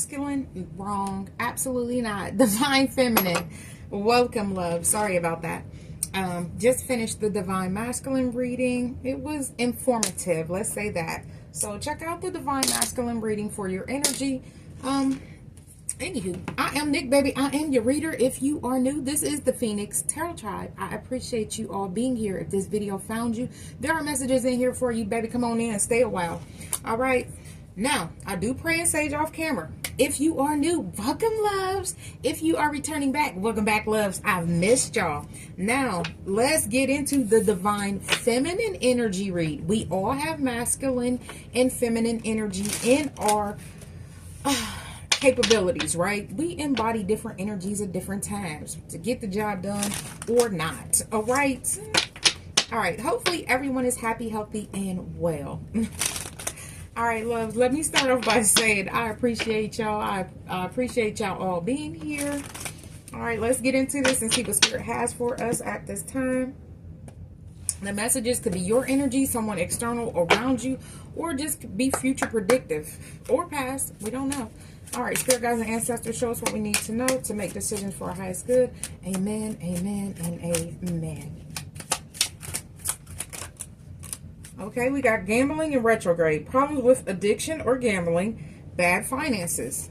masculine? Wrong. Absolutely not. Divine feminine. Welcome, love. Sorry about that. Just finished the divine masculine reading. It was informative. Let's say that. So check out the divine masculine reading for your energy. Anywho, I am Nicc, baby. I am your reader. If you are new, this is the Phoenix Tarot Tribe. I appreciate you all being here. If this video found you, there are messages in here for you, baby. Come on in and stay a while. All right. Now, I do pray and sage off camera. If you are new, welcome, loves. If you are returning back, welcome back, loves. I've missed y'all. Now, let's get into the divine feminine energy read. We all have masculine and feminine energy in our capabilities, right? We embody different energies at different times to get the job done or not. All right. All right. Hopefully everyone is happy, healthy, and well. All right, loves. Let me start off by saying I appreciate y'all. I appreciate y'all all being here. All right, let's get into this and see what Spirit has for us at this time. The messages could be your energy, someone external around you, or just be future predictive or past. We don't know. All right, Spirit guides and ancestors, show us what we need to know to make decisions for our highest good. Amen, amen, and amen. Okay, we got gambling in retrograde, problems with addiction or gambling, bad finances,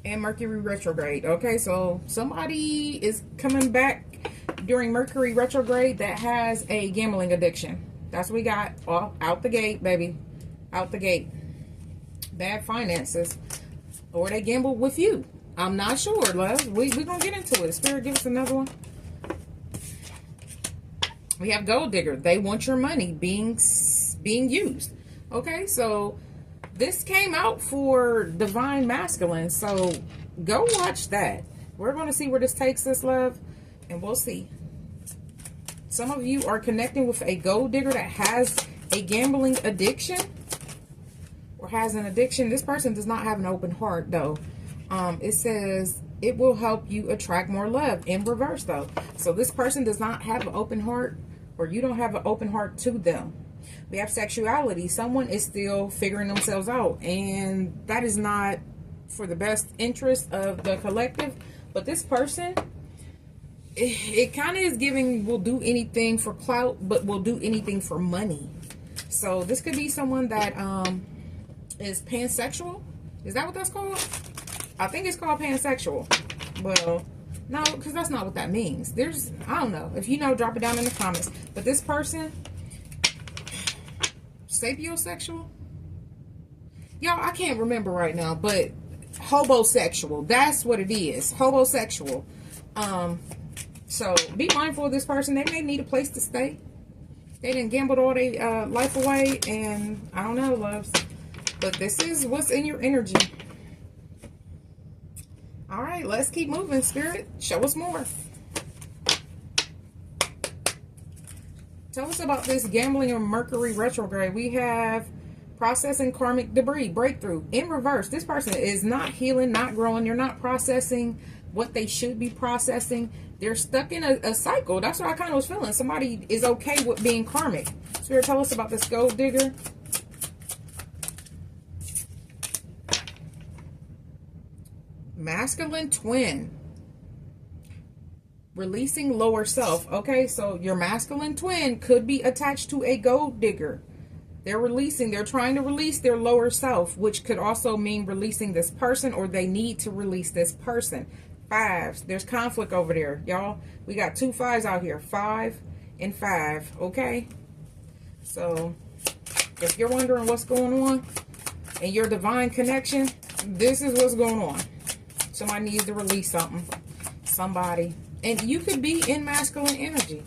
and Mercury retrograde. Okay, so somebody is coming back during Mercury retrograde that has a gambling addiction. That's what we got. Oh, out the gate, baby. Out the gate. Bad finances. Or they gamble with you. I'm not sure, love. We're going to get into it. Spirit, give us another one. We have gold digger. They want your money being used. Okay, so this came out for divine masculine. So go watch that. We're going to see where this takes us, love. And we'll see. Some of you are connecting with a gold digger that has a gambling addiction. Or has an addiction. This person does not have an open heart, though. It says it will help you attract more love in reverse, though. So this person does not have an open heart, or you don't have an open heart to them. We have sexuality. Someone is still figuring themselves out, and that is not for the best interest of the collective. But this person, it kind of is giving, will do anything for clout, but will do anything for money. So this could be someone that is pansexual. Is that what that's called? I think it's called pansexual. Well, no, because that's not what that means. There's, I don't know. If you know, drop it down in the comments. But this person, sapiosexual? Y'all, I can't remember right now, but hobosexual. That's what it is. Hobosexual. So be mindful of this person. They may need a place to stay. They didn't gamble all their life away, and I don't know, loves. But this is what's in your energy. All right, let's keep moving, Spirit. Show us more. Tell us about this gambling or Mercury retrograde. We have processing karmic debris, breakthrough. In reverse, this person is not healing, not growing. They're not processing what they should be processing. They're stuck in a cycle. That's what I kind of was feeling. Somebody is okay with being karmic. Spirit, tell us about this gold digger. Masculine twin. Releasing lower self. Okay, so your masculine twin could be attached to a gold digger. They're trying to release their lower self, which could also mean releasing this person, or they need to release this person. Fives. There's conflict over there, y'all. We got 2 5s out here. 5 and 5. Okay. So if you're wondering what's going on in your divine connection, this is what's going on. Somebody needs to release something. Somebody. And you could be in masculine energy.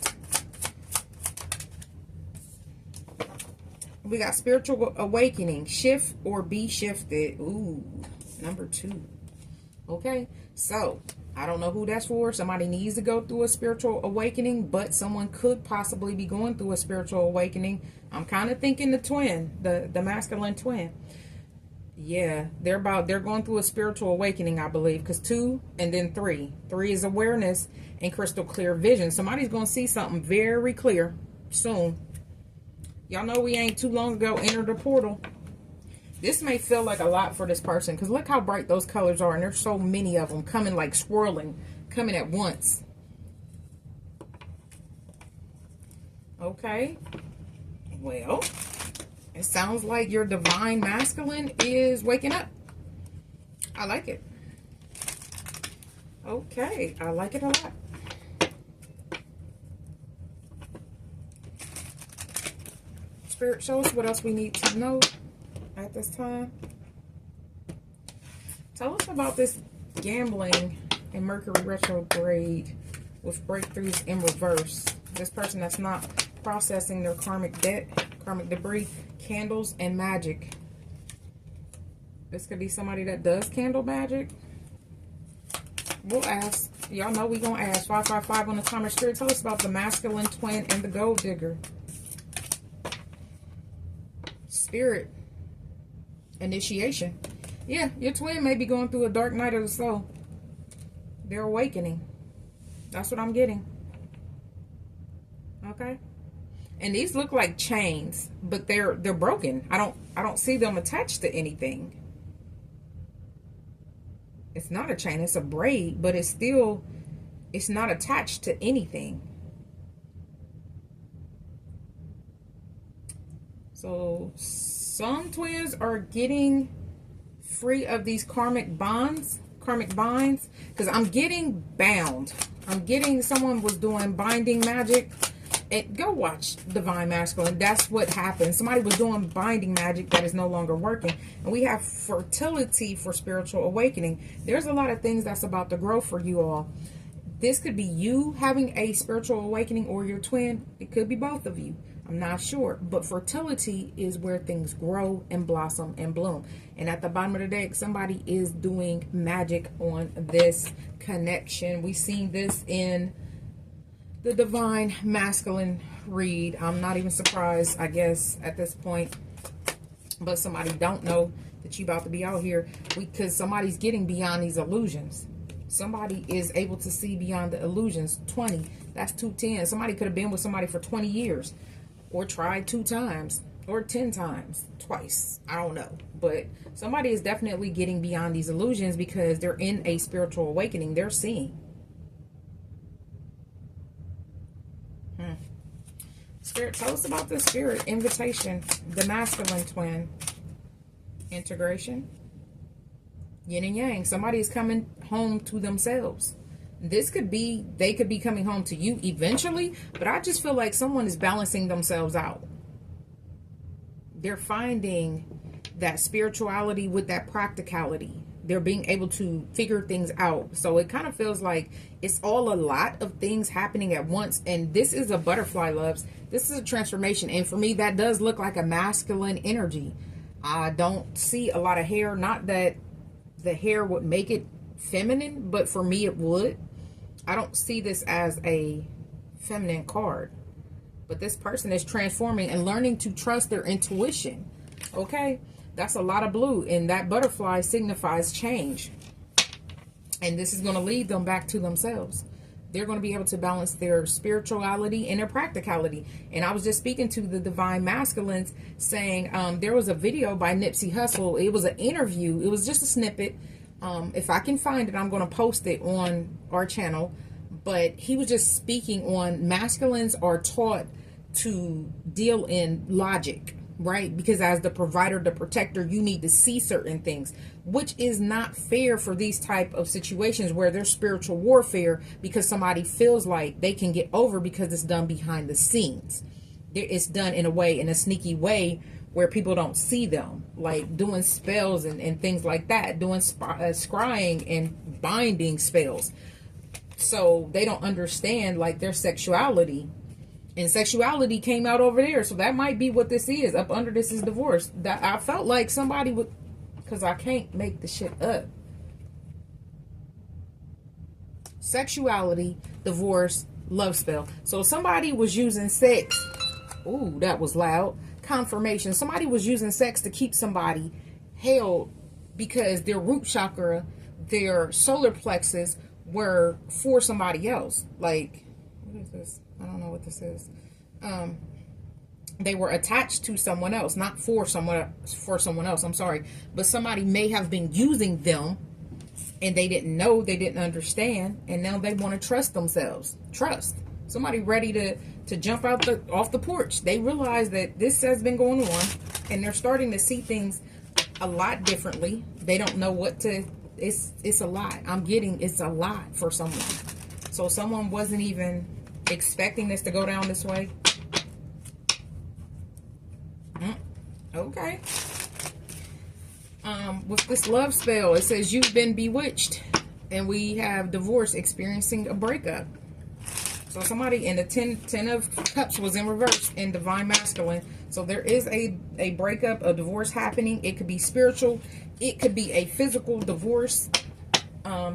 We got spiritual awakening. Shift or be shifted. Ooh, number 2. Okay. So, I don't know who that's for. Somebody needs to go through a spiritual awakening, but someone could possibly be going through a spiritual awakening. I'm kind of thinking the twin, the masculine twin. Yeah, they're going through a spiritual awakening, I believe, because 2 and then 3. 3 is awareness and crystal clear vision. Somebody's going to see something very clear soon. Y'all know we ain't too long ago entered a portal. This may feel like a lot for this person because look how bright those colors are, and there's so many of them coming, like swirling, coming at once. Okay. Well, it sounds like your divine masculine is waking up. I like it. Okay, I like it a lot. Spirit, show us what else we need to know at this time. Tell us about this gambling and Mercury retrograde with breakthroughs in reverse. This person that's not processing their karmic debt, karmic debris, candles, and magic. This could be somebody that does candle magic. We'll ask. Y'all know we gonna ask. 555 on the timer. Spirit, tell us about the masculine twin and the gold digger. Spirit. Initiation. Yeah, your twin may be going through a dark night of the soul. They're awakening. That's what I'm getting. Okay. And these look like chains, but they're broken. I don't see them attached to anything. It's not a chain, it's a braid, but it's not attached to anything. So some twins are getting free of these karmic binds, because I'm getting bound. I'm getting someone was doing binding magic. And go watch Divine Masculine. That's what happened. Somebody was doing binding magic that is no longer working. And we have fertility for spiritual awakening. There's a lot of things that's about to grow for you all. This could be you having a spiritual awakening or your twin. It could be both of you. I'm not sure. But fertility is where things grow and blossom and bloom. And at the bottom of the deck, somebody is doing magic on this connection. We've seen this in the Divine Masculine read. I'm not even surprised, I guess, at this point. But somebody don't know that you about to be out here because somebody's getting beyond these illusions. Somebody is able to see beyond the illusions. 20, that's 210. Somebody could have been with somebody for 20 years or tried 2 times or 10 times, twice. I don't know. But somebody is definitely getting beyond these illusions because they're in a spiritual awakening. They're seeing. Spirit, tell us about the spirit invitation, the masculine twin, integration, yin and yang. Somebody is coming home to themselves. This could be, they could be coming home to you eventually, but I just feel like someone is balancing themselves out. They're finding that spirituality with that practicality. They're being able to figure things out. So it kind of feels like it's all a lot of things happening at once. And this is a butterfly, loves. This is a transformation. And for me, that does look like a masculine energy. I don't see a lot of hair. Not that the hair would make it feminine, but for me, it would. I don't see this as a feminine card. But this person is transforming and learning to trust their intuition. Okay? That's a lot of blue, and that butterfly signifies change. And this is going to lead them back to themselves. They're going to be able to balance their spirituality and their practicality. And I was just speaking to the Divine Masculines saying there was a video by Nipsey Hussle. It was an interview. It was just a snippet. If I can find it, I'm going to post it on our channel. But he was just speaking on masculines are taught to deal in logic. Right? Because as the provider, the protector, you need to see certain things, which is not fair for these type of situations where there's spiritual warfare because somebody feels like they can get over because it's done behind the scenes. It's done in a way, in a sneaky way where people don't see them, like doing spells and things like that, doing scrying and binding spells. So they don't understand like their sexuality. And sexuality came out over there. So that might be what this is. Up under this is divorce. That I felt like somebody would, because I can't make the shit up. Sexuality, divorce, love spell. So somebody was using sex. Ooh, that was loud. Confirmation. Somebody was using sex to keep somebody held because their root chakra, their solar plexus were for somebody else. Like, what is this? I don't know what this is. They were attached to someone else, not for someone else, I'm sorry, but somebody may have been using them and they didn't know, they didn't understand, and now they want to trust themselves. Trust. Somebody ready to jump off the porch. They realize that this has been going on and they're starting to see things a lot differently. They don't know what to, it's a lot. I'm getting, it's a lot for someone. So someone wasn't even expecting this to go down this way. Okay. With this love spell, it says you've been bewitched, and we have divorce, experiencing a breakup. So somebody in the 10 of cups was in reverse in divine masculine. So there is a breakup, a divorce happening. It could be spiritual. It could be a physical divorce. I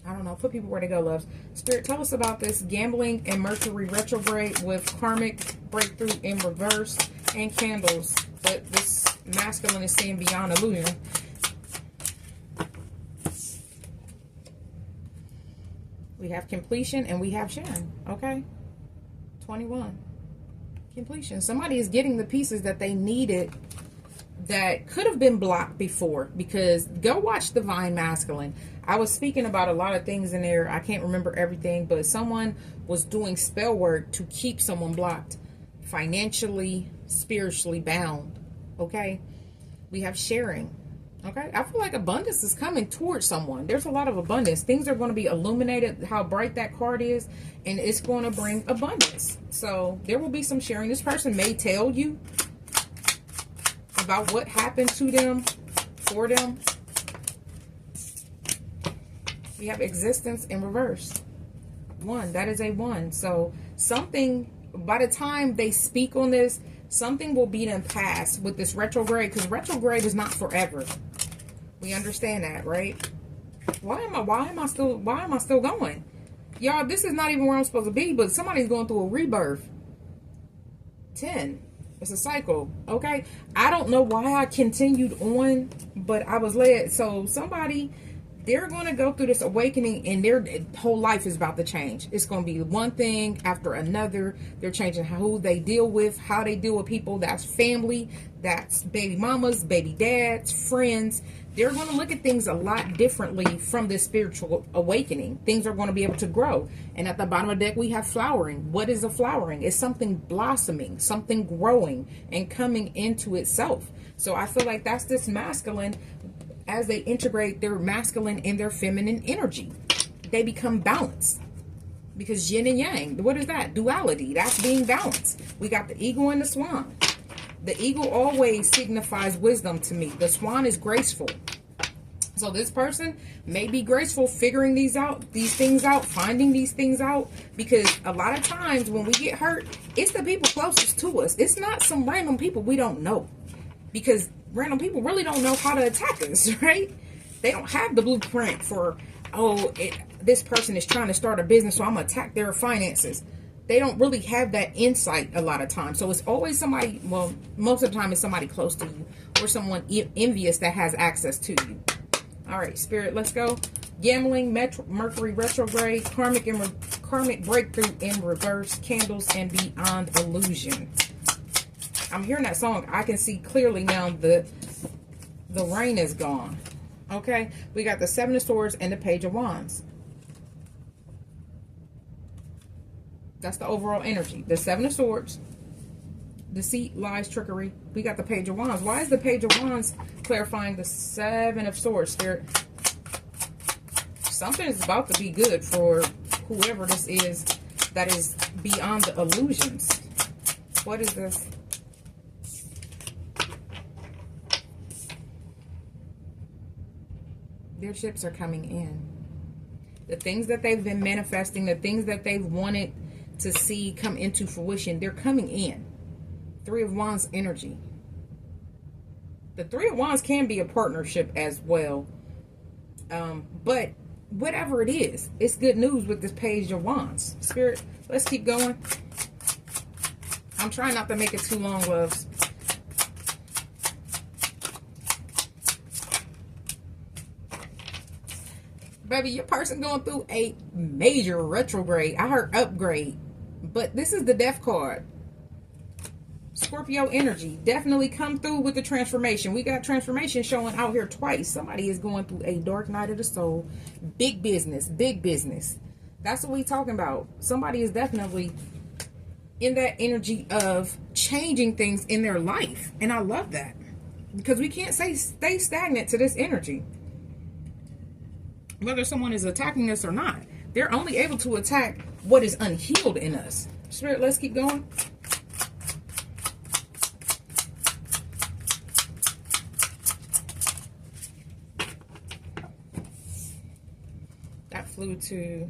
don't know. Put people where they go, loves. Spirit, tell us about this gambling and Mercury retrograde with karmic breakthrough in reverse and candles. But this masculine is seeing beyond illusion. We have completion and we have sharing. Okay. 21. Completion. Somebody is getting the pieces that they needed that could have been blocked before, because go watch Divine Masculine. I was speaking about a lot of things in there. I can't remember everything, but someone was doing spell work to keep someone blocked, financially, spiritually bound. Okay. We have sharing. Okay. I feel like abundance is coming towards someone. There's a lot of abundance. Things are going to be illuminated, how bright that card is, and it's going to bring abundance. So there will be some sharing. This person may tell you about what happened to them, for them. We have existence in reverse. 1. That is a 1. So something, by the time they speak on this, something will be done past with this retrograde, because retrograde is not forever. We understand that, right? Why am I still going? Y'all, this is not even where I'm supposed to be, but somebody's going through a rebirth. 10. It's a cycle. Okay. I don't know why I continued on, but I was led. So somebody, they're going to go through this awakening and their whole life is about to change. It's going to be one thing after another. They're changing who they deal with, how they deal with people. That's family. That's baby mamas, baby dads, friends. They're going to look at things a lot differently from this spiritual awakening. Things are going to be able to grow. And at the bottom of the deck, we have flowering. What is a flowering? It's something blossoming, something growing and coming into itself. So I feel like that's this masculine, as they integrate their masculine and their feminine energy. They become balanced. Because yin and yang, what is that? Duality. That's being balanced. We got the eagle and the swan. The eagle always signifies wisdom to me. The swan is graceful. So this person may be graceful figuring these things out, finding these things out. Because a lot of times when we get hurt, it's the people closest to us. It's not some random people we don't know. Because random people really don't know how to attack us, right? They don't have the blueprint for, this person is trying to start a business, so I'm going to attack their finances. They don't really have that insight a lot of times. So it's always somebody, well, most of the time it's somebody close to you or someone envious that has access to you. All right, Spirit, let's go. Gambling, Mercury retrograde, karmic breakthrough in reverse, candles, and beyond illusion. I'm hearing that song. I can see clearly now the rain is gone. Okay, we got the 7 of Swords and the Page of Wands. That's the overall energy. The 7 of Swords, deceit, lies, trickery. We got the Page of Wands. Why is the Page of Wands clarifying the 7 of Swords, Spirit? Something is about to be good for whoever this is that is beyond the illusions. What is this? Their ships are coming in. The things that they've been manifesting, the things that they've wanted to see come into fruition, they're coming in. 3 of Wands energy. The 3 of Wands can be a partnership as well. But whatever it is, it's good news with this Page of Wands. Spirit, let's keep going. I'm trying not to make it too long, loves. Baby, your person going through a major retrograde. I heard upgrade. But this is the death card. Scorpio energy, definitely come through with the transformation. We got transformation showing out here twice. Somebody is going through a dark night of the soul. Big business, big business. That's what we talking about. Somebody is definitely in that energy of changing things in their life. And I love that. Because we can't stay stagnant to this energy. Whether someone is attacking us or not. They're only able to attack what is unhealed in us. Spirit, let's keep going. That flew to...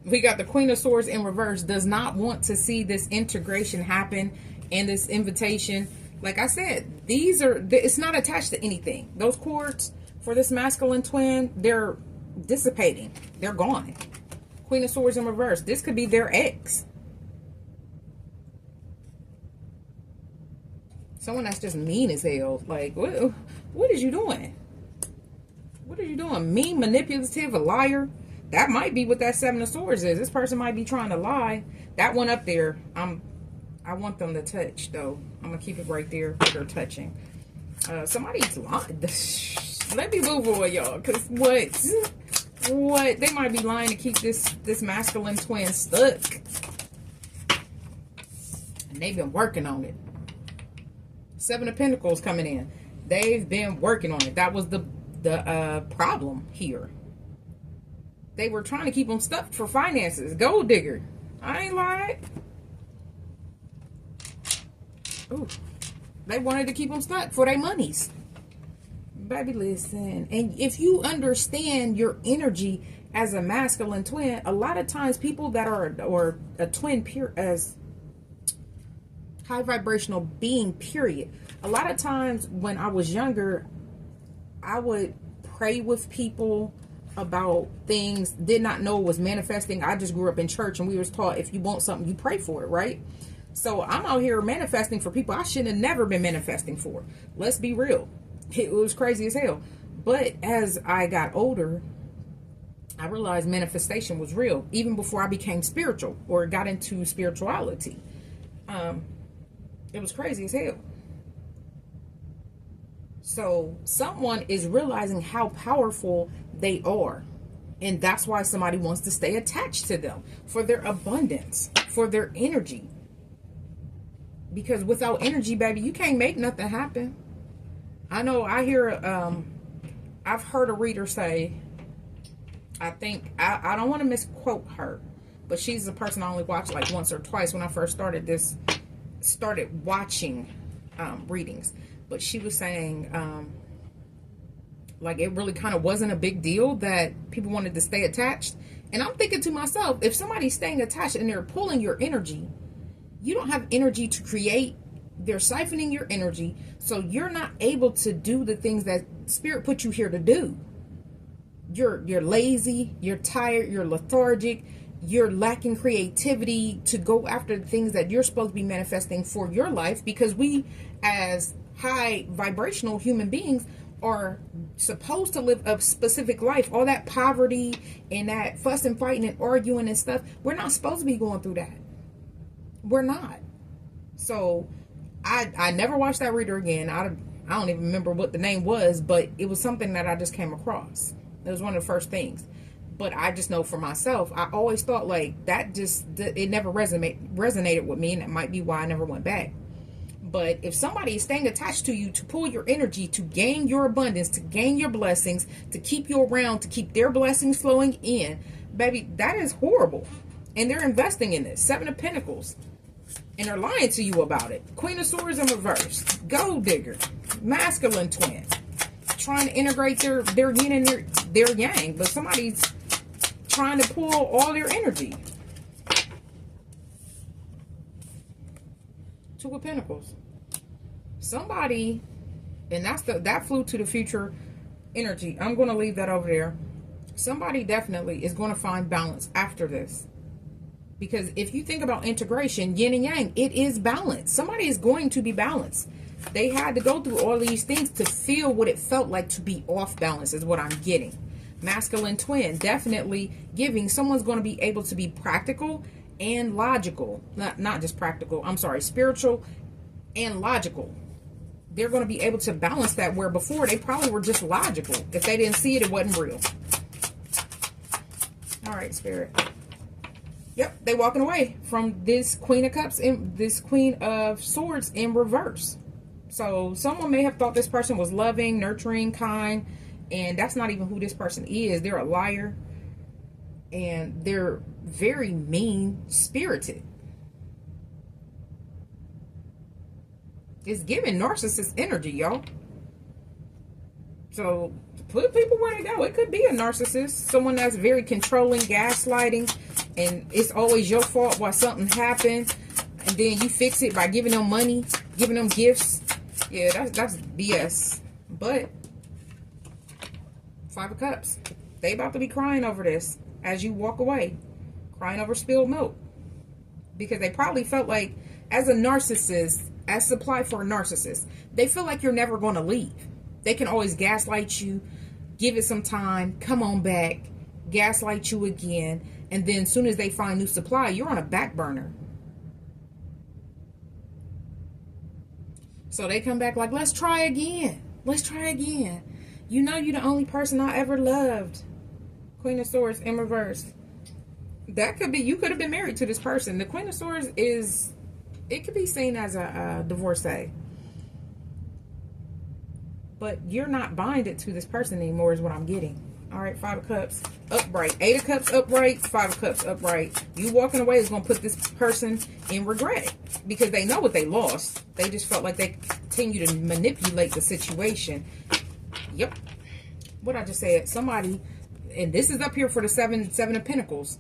We got the Queen of Swords in reverse. Does not want to see this integration happen and this invitation. Like I said, it's not attached to anything. Those cords for this masculine twin, they're dissipating. They're gone. Queen of Swords in reverse. This could be their ex. Someone that's just mean as hell. Like, what is you doing? What are you doing? Mean, manipulative, a liar? That might be what that Seven of Swords is. This person might be trying to lie. That one up there, I want them to touch, though. I'm going to keep it right there where they're touching. Somebody's lying. Let me move on, y'all. Because what? They might be lying to keep this masculine twin stuck. And they've been working on it. Seven of Pentacles coming in. They've been working on it. That was the problem here. They were trying to keep them stuck for finances. Gold digger. I ain't lied. Ooh. They wanted to keep them stuck for their monies. Baby, listen. And if you understand your energy as a masculine twin, a lot of times people that are, or a twin pure as high vibrational being, period. A lot of times when I was younger, I would pray with people about things, did not know it was manifesting. I just grew up in church and we was taught if you want something, you pray for it, right? So I'm out here manifesting for people I shouldn't have never been manifesting for. Let's be real. It was crazy as hell. But as I got older, I realized manifestation was real. Even before I became spiritual or got into spirituality. It was crazy as hell. So someone is realizing how powerful they are. And that's why somebody wants to stay attached to them. For their abundance. For their energy. Because without energy, baby, you can't make nothing happen. I know I hear, I've heard a reader say, I think, I don't want to misquote her, but she's a person I only watched like once or twice when I first started watching readings. But she was saying, like, it really kind of wasn't a big deal that people wanted to stay attached. And I'm thinking to myself, if somebody's staying attached and they're pulling your energy, you don't have energy to create. They're siphoning your energy, so you're not able to do the things that Spirit put you here to do. You're lazy, you're tired, you're lethargic, you're lacking creativity to go after the things that you're supposed to be manifesting for your life, because we as high vibrational human beings are supposed to live a specific life. All that poverty and that fuss and fighting and arguing and stuff, we're not supposed to be going through that. We're not. So I never watched that reader again. I don't even remember what the name was, but it was something that I just came across. It was one of the first things. But I just know for myself, I always thought like that it never resonated with me, and that might be why I never went back. But if somebody is staying attached to you to pull your energy, to gain your abundance, to gain your blessings, to keep you around, to keep their blessings flowing in, baby, that is horrible. And they're investing in this. Seven of Pentacles. And they're lying to you about it. Queen of Swords in reverse. Gold digger. Masculine twin. Trying to integrate their yin and their yang. But somebody's trying to pull all their energy. Two of Pentacles. Somebody, and that flew to the future energy. I'm going to leave that over there. Somebody definitely is going to find balance after this. Because if you think about integration, yin and yang, it is balance. Somebody is going to be balanced. They had to go through all these things to feel what it felt like to be off balance, is what I'm getting. Masculine twin, definitely giving. Someone's going to be able to be practical and logical. Not just practical. I'm sorry, spiritual and logical. They're going to be able to balance that, where before they probably were just logical. If they didn't see it, it wasn't real. All right, Spirit. Yep, they walking away from this Queen of Cups and this Queen of Swords in reverse. So someone may have thought this person was loving, nurturing, kind, and that's not even who this person is. They're a liar, and they're very mean-spirited. It's giving narcissist energy, y'all. So put people where they go. It could be a narcissist, someone that's very controlling, gaslighting, and it's always your fault why something happened, and then you fix it by giving them money, giving them gifts. Yeah, that's BS. But 5 of Cups, they about to be crying over this as you walk away, crying over spilled milk, because they probably felt like, as a narcissist, as supply for a narcissist, they feel like you're never going to leave. They can always gaslight you, give it some time, come on back, gaslight you again, and then as soon as they find new supply, you're on a back burner. So they come back like, let's try again. Let's try again. You know you're the only person I ever loved. Queen of Swords in reverse. That could be, you could have been married to this person. The Queen of Swords is, it could be seen as a divorcee. But you're not binded to this person anymore is what I'm getting. All right, 5 of Cups upright. 8 of Cups upright. 5 of Cups upright. You walking away is going to put this person in regret, because they know what they lost. They just felt like they continue to manipulate the situation. Yep. What I just said. Somebody, and this is up here for the seven of Pentacles.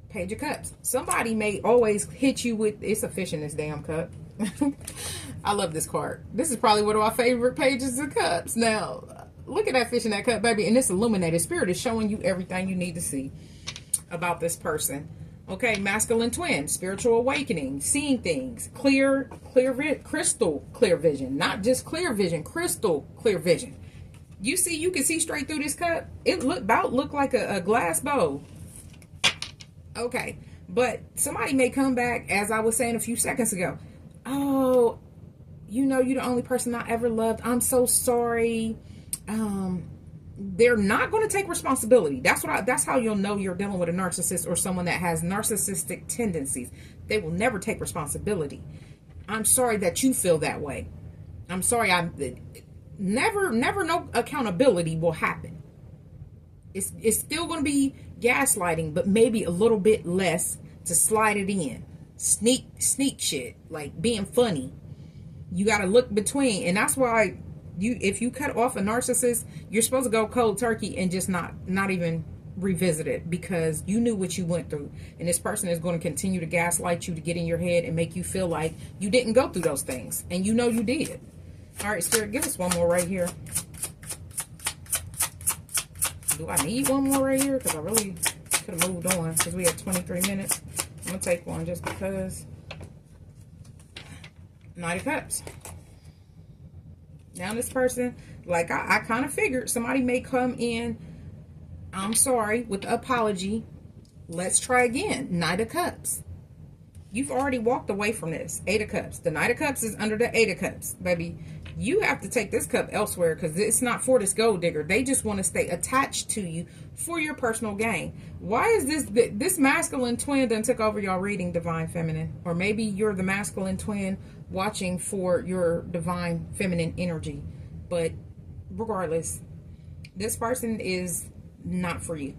Page of Cups. Somebody may always hit you with, it's a fish in this damn cup. I love this card. This is probably one of my favorite pages of Cups. Now, look at that fish in that cup, baby. And this illuminated spirit is showing you everything you need to see about this person. Okay, masculine twin, spiritual awakening, seeing things, crystal clear vision, not just clear vision, crystal clear vision. You see, you can see straight through this cup. It looked like a glass bowl. Okay, but somebody may come back, as I was saying a few seconds ago. Oh, you know, you're the only person I ever loved. I'm so sorry. They're not going to take responsibility. That's how you'll know you're dealing with a narcissist or someone that has narcissistic tendencies. They will never take responsibility. I'm sorry that you feel that way. I'm sorry. Never no accountability will happen. It's still going to be gaslighting, but maybe a little bit less to slide it in. Sneak shit, like being funny. You got to look between, and that's why if you cut off a narcissist, you're supposed to go cold turkey and just not even revisit it, because you knew what you went through, and this person is going to continue to gaslight you to get in your head and make you feel like you didn't go through those things, and you know you did. All right, Spirit, give us one more right here. Do I need one more right here? Because I really could have moved on, because we have 23 minutes. I'm going to take one just because. Knight of Cups. Now this person, like I kind of figured, somebody may come in, I'm sorry, with the apology. Let's try again. Knight of Cups. You've already walked away from this. 8 of Cups. The Knight of Cups is under the 8 of Cups. Baby, you have to take this cup elsewhere, because it's not for this gold digger. They just want to stay attached to you for your personal gain. Why is this masculine twin done took over y'all reading, Divine Feminine? Or maybe you're the masculine twin watching for your Divine Feminine energy. But regardless, this person is not for you.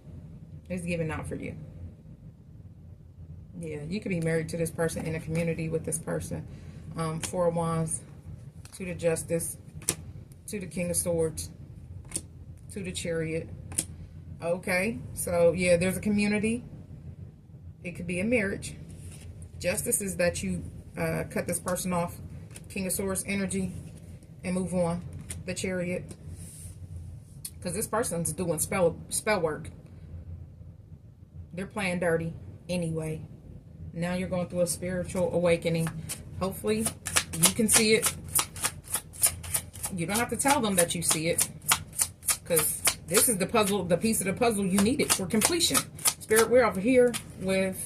It's given not for you. Yeah, you could be married to this person, in a community with this person. 4 of Wands, to the Justice, to the King of Swords, to the Chariot. Okay, so yeah, there's a community. It could be a marriage. Justice is that you cut this person off. King of Swords energy and move on. The Chariot, because this person's doing spell work. They're playing dirty anyway. Now you're going through a spiritual awakening. Hopefully you can see it. You don't have to tell them that you see it, because this is the puzzle, the piece of the puzzle you needed for completion. Spirit, we're over here with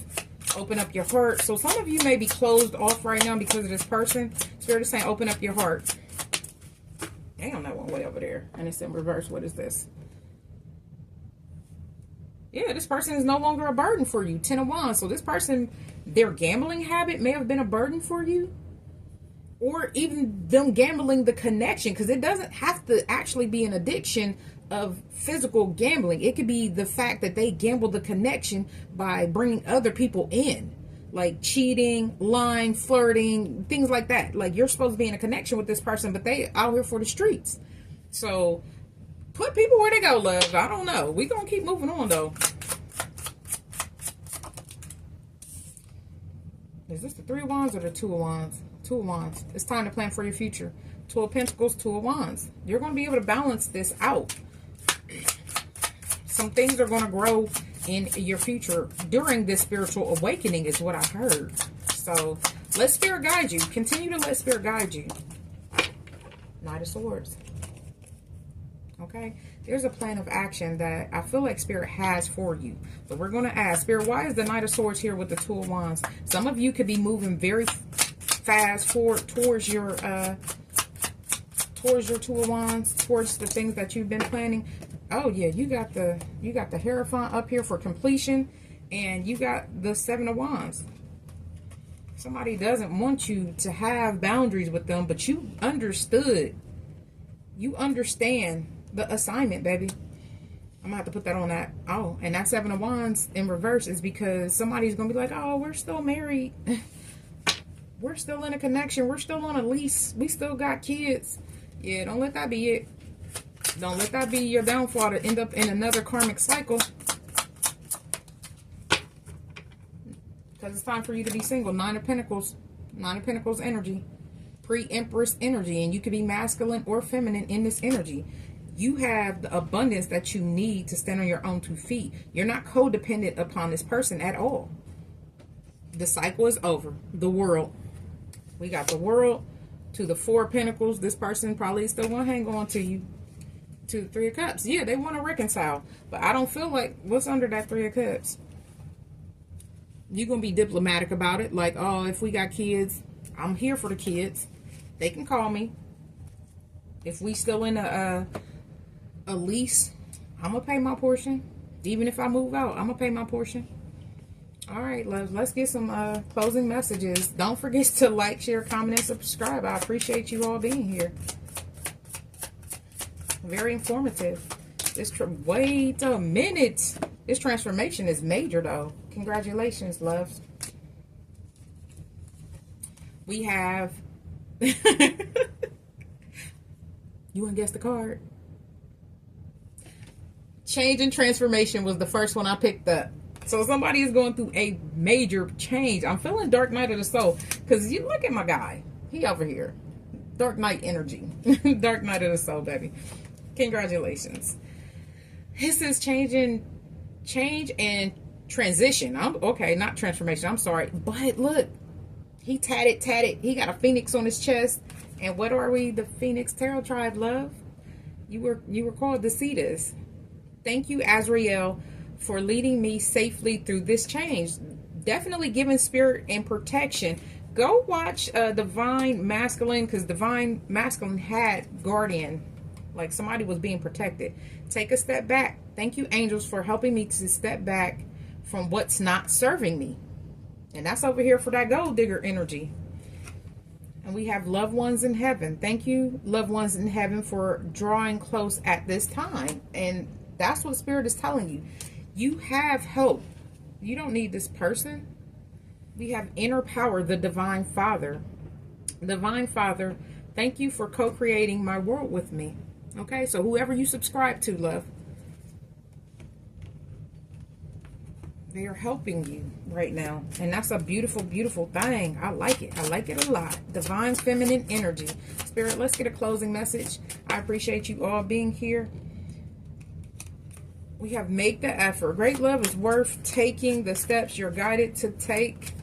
Open up your heart. So some of you may be closed off right now because of this person. Spirit is saying open up your heart. Damn, that one way over there. And it's in reverse. What is this? Yeah, this person is no longer a burden for you. 10 of Wands. So this person, their gambling habit may have been a burden for you. Or even them gambling the connection. Because it doesn't have to actually be an addiction of physical gambling. It could be the fact that they gamble the connection by bringing other people in. Like cheating, lying, flirting, things like that. Like you're supposed to be in a connection with this person, but they out here for the streets. So put people where they go, love. I don't know. We're going to keep moving on, though. Is this the 3 of Wands or the 2 of Wands? 2 of Wands. It's time to plan for your future. 2 of Pentacles, 2 of Wands. You're going to be able to balance this out. Some things are going to grow in your future during this spiritual awakening is what I heard. So let Spirit guide you. Continue to let Spirit guide you. Knight of Swords. Okay. There's a plan of action that I feel like Spirit has for you. So we're going to ask, Spirit, why is the Knight of Swords here with the 2 of Wands? Some of you could be moving very fast forward towards your 2 of Wands, towards the things that you've been planning. Oh yeah, you got the Hierophant up here for completion, and you got the 7 of Wands. Somebody doesn't want you to have boundaries with them, but you understood. You understand the assignment, baby. I'm gonna have to put that on that. Oh, and that 7 of Wands in reverse is because somebody's gonna be like, oh, we're still married. We're still in a connection. We're still on a lease. We still got kids. Yeah, don't let that be it. Don't let that be your downfall to end up in another karmic cycle. Because it's time for you to be single. 9 of Pentacles. 9 of Pentacles energy. Pre-Empress energy. And you could be masculine or feminine in this energy. You have the abundance that you need to stand on your own 2 feet. You're not codependent upon this person at all. The cycle is over. The World. We got the World to the 4 of Pentacles. This person probably still want to hang on to you. To the 3 of Cups. Yeah, they want to reconcile. But I don't feel like what's under that 3 of Cups. You're going to be diplomatic about it. Like, oh, if we got kids, I'm here for the kids. They can call me. If we still in a lease, I'm going to pay my portion. Even if I move out, I'm going to pay my portion. All right, loves. Let's get some closing messages. Don't forget to like, share, comment, and subscribe. I appreciate you all being here. Very informative. Wait a minute. This transformation is major, though. Congratulations, loves. We have... You want to guess the card? Change and transformation was the first one I picked up. So somebody is going through a major change. I'm feeling Dark Night of the Soul. Because you look at my guy. He over here. Dark Night energy. Dark Night of the Soul, baby. Congratulations. This is change and transition. Okay, not transformation. I'm sorry. But look, he tatted. He got a phoenix on his chest. And what are we? The Phoenix Tarot Tribe, love. You were called the Cetus. Thank you, Azrael, for leading me safely through this change. Definitely giving spirit and protection. Go watch Divine Masculine, because Divine Masculine had Guardian. Like somebody was being protected. Take a step back. Thank you, angels, for helping me to step back from what's not serving me. And that's over here for that gold digger energy. And we have loved ones in heaven. Thank you, loved ones in heaven, for drawing close at this time. And that's what Spirit is telling you. You have help. You don't need this person. We have inner power, the Divine Father. Divine Father, thank you for co-creating my world with me. Okay, so whoever you subscribe to, love, they are helping you right now. And that's a beautiful, beautiful thing. I like it. I like it a lot. Divine feminine energy. Spirit, let's get a closing message. I appreciate you all being here. We have make the effort. Great love is worth taking the steps you're guided to take.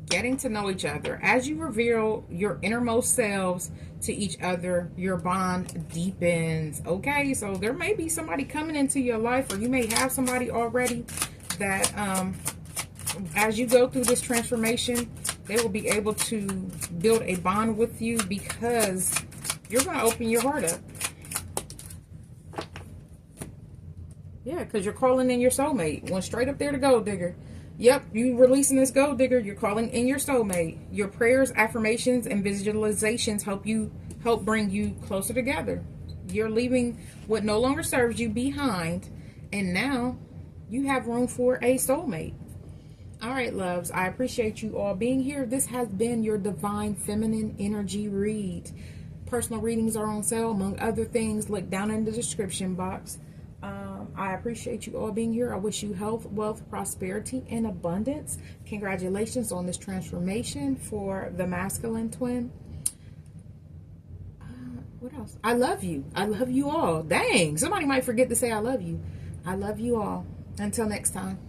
Getting to know each other. As you reveal your innermost selves to each other, your bond deepens. Okay, so there may be somebody coming into your life, or you may have somebody already that as you go through this transformation, they will be able to build a bond with you because you're going to open your heart up. Yeah, because you're calling in your soulmate. Went straight up there to gold digger. Yep, you releasing this gold digger. You're calling in your soulmate. Your prayers, affirmations, and visualizations help bring you closer together. You're leaving what no longer serves you behind, and now you have room for a soulmate. All right, loves, I appreciate you all being here. This has been your Divine Feminine Energy read. Personal readings are on sale, among other things. Look down in the description box. I appreciate you all being here. I wish you health, wealth, prosperity, and abundance. Congratulations on this transformation for the masculine twin. What else? I love you. I love you all. Dang, somebody might forget to say I love you. I love you all. Until next time.